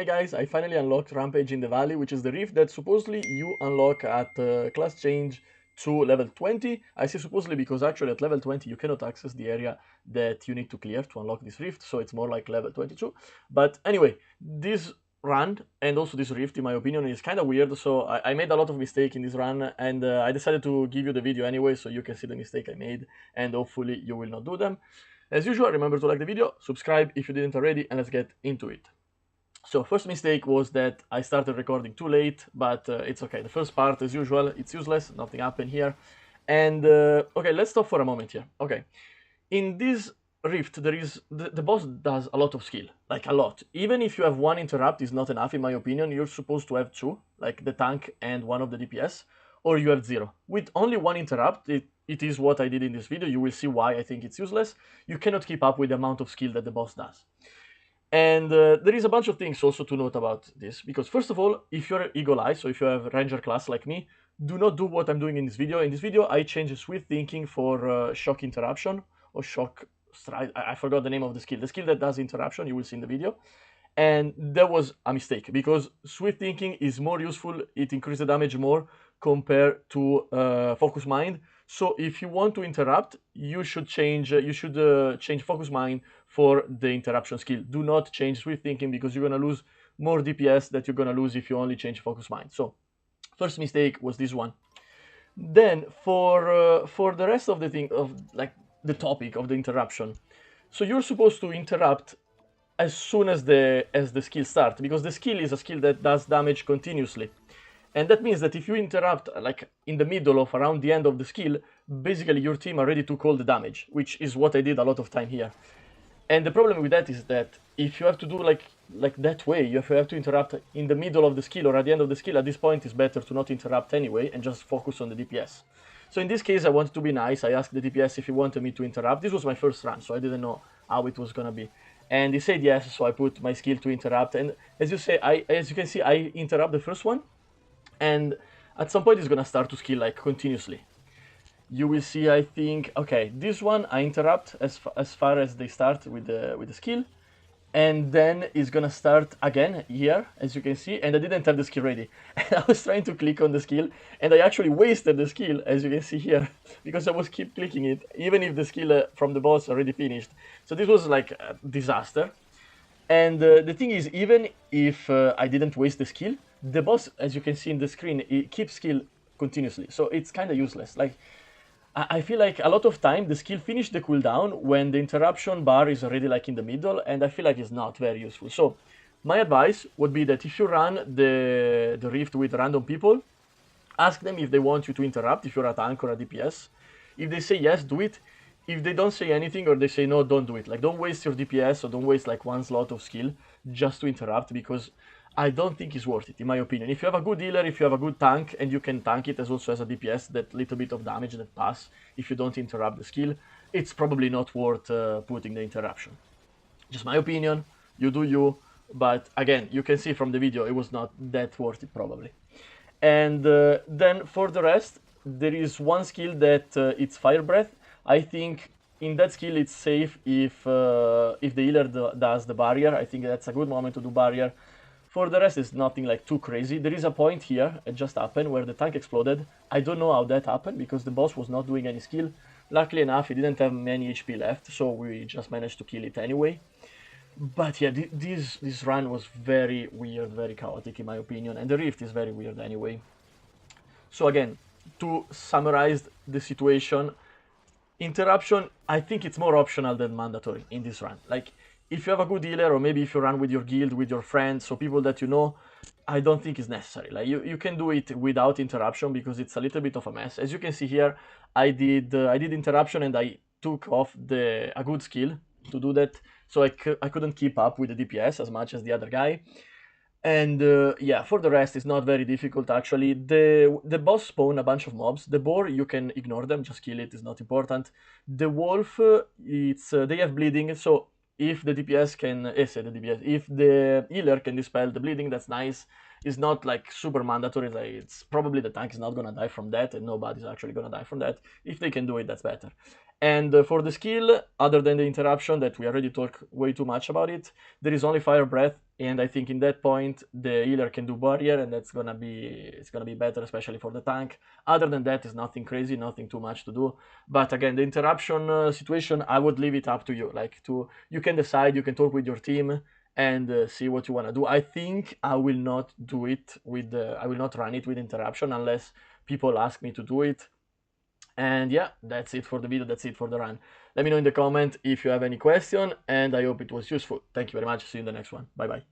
Hey guys, I finally unlocked Rampage in the Valley, which is the rift that supposedly you unlock at class change to level 20. I say supposedly because actually at level 20 you cannot access the area that you need to clear to unlock this rift, so it's more like level 22. But anyway, this run and also this rift, in my opinion, is kind of weird, so I made a lot of mistake in this run, and I decided to give you the video anyway so you can see the mistake I made, and hopefully you will not do them. As usual, remember to like the video, subscribe if you didn't already, and let's get into it. So first mistake was that I started recording too late, but it's okay. The first part, as usual, it's useless, nothing happened here. And okay, let's stop for a moment here. Okay, in this rift, there is the boss does a lot of skill, like a lot. Even if you have one interrupt is not enough, in my opinion. You're supposed to have two, like the tank and one of the DPS, or you have zero. With only one interrupt, it is what I did in this video. You will see why I think it's useless. You cannot keep up with the amount of skill that the boss does. And there is a bunch of things also to note about this, because first of all, if you're Eagle Eye, so if you have Ranger class like me, do not do what I'm doing in this video. In this video, I changed Swift Thinking for Shock Interruption, or Shock Strike. I forgot the name of the skill. The skill that does interruption, you will see in the video. And that was a mistake, because Swift Thinking is more useful, it increases the damage more compared to Focus Mind. So if you want to interrupt, you should change Focus Mind for the interruption skill. Do not change Swift Thinking, because you're gonna lose more DPS that you're gonna lose if you only change Focus Mind. So first mistake was this one. Then for the rest of the thing, of like the topic of the interruption, so you're supposed to interrupt as soon as the skill starts, because the skill is a skill that does damage continuously. And that means that if you interrupt like in the middle of around the end of the skill, basically your team already took all the damage, which is what I did a lot of time here. And the problem with that is that if you have to do like that way, you have to interrupt in the middle of the skill or at the end of the skill, at this point it's better to not interrupt anyway and just focus on the DPS. So in this case I wanted to be nice. I asked the DPS if he wanted me to interrupt. This was my first run, so I didn't know how it was gonna be. And he said yes, so I put my skill to interrupt. And as you can see, I interrupt the first one, and at some point it's gonna start to skill like continuously. You will see, I think, okay, this one I interrupt as far as they start with the skill, and then it's gonna start again here, as you can see, and I didn't have the skill ready. And I was trying to click on the skill, and I actually wasted the skill, as you can see here, because I was keep clicking it, even if the skill from the boss already finished. So this was like a disaster. And the thing is, even if I didn't waste the skill, the boss, as you can see in the screen, it keeps skill continuously, so it's kind of useless. Like, I feel like a lot of time the skill finished the cooldown when the interruption bar is already like in the middle, and I feel like it's not very useful. So my advice would be that if you run the rift with random people, ask them if they want you to interrupt, if you're a tank or a DPS. If they say yes, do it. If they don't say anything or they say no, don't do it. Like, don't waste your DPS or don't waste like one slot of skill just to interrupt, because I don't think it's worth it, in my opinion. If you have a good healer, if you have a good tank, and you can tank it as also as a DPS, that little bit of damage that pass if you don't interrupt the skill, it's probably not worth putting the interruption. Just my opinion, you do you, but again, you can see from the video it was not that worth it probably. And then for the rest, there is one skill that it's Fire Breath. I think in that skill it's safe if the healer does the barrier. I think that's a good moment to do barrier. For the rest, it's nothing like too crazy. There is a point here, it just happened, where the tank exploded. I don't know how that happened, because the boss was not doing any skill. Luckily enough, he didn't have many HP left, so we just managed to kill it anyway. But yeah, this run was very weird, very chaotic in my opinion, and the rift is very weird anyway. So again, to summarize the situation, interruption, I think it's more optional than mandatory in this run. Like, if you have a good healer, or maybe if you run with your guild, with your friends, so people that you know, I don't think it's necessary. Like, you can do it without interruption, because it's a little bit of a mess. As you can see here, I did interruption, and I took off a good skill to do that, so I couldn't keep up with the DPS as much as the other guy. And yeah, for the rest, it's not very difficult actually. The boss spawn a bunch of mobs. The boar, you can ignore them, just kill it, it's not important. The wolf, they have bleeding, so if the DPS can, if the healer can dispel the bleeding, that's nice. It's not like super mandatory, like it's probably the tank is not gonna die from that, and nobody's actually gonna die from that. If they can do it, that's better. And for the skill, other than the interruption that we already talked way too much about it, there is only fire breath, and I think in that point the healer can do barrier, and it's gonna be better, especially for the tank. Other than that, it's nothing crazy, nothing too much to do. But again, the interruption situation, I would leave it up to you. Like you can decide, you can talk with your team and see what you want to do. I think I will not do it with I will not run it with interruption unless people ask me to do it. And yeah, that's it for the video, that's it for the run. Let me know in the comment if you have any question, and I hope it was useful. Thank you very much, see you in the next one. Bye bye.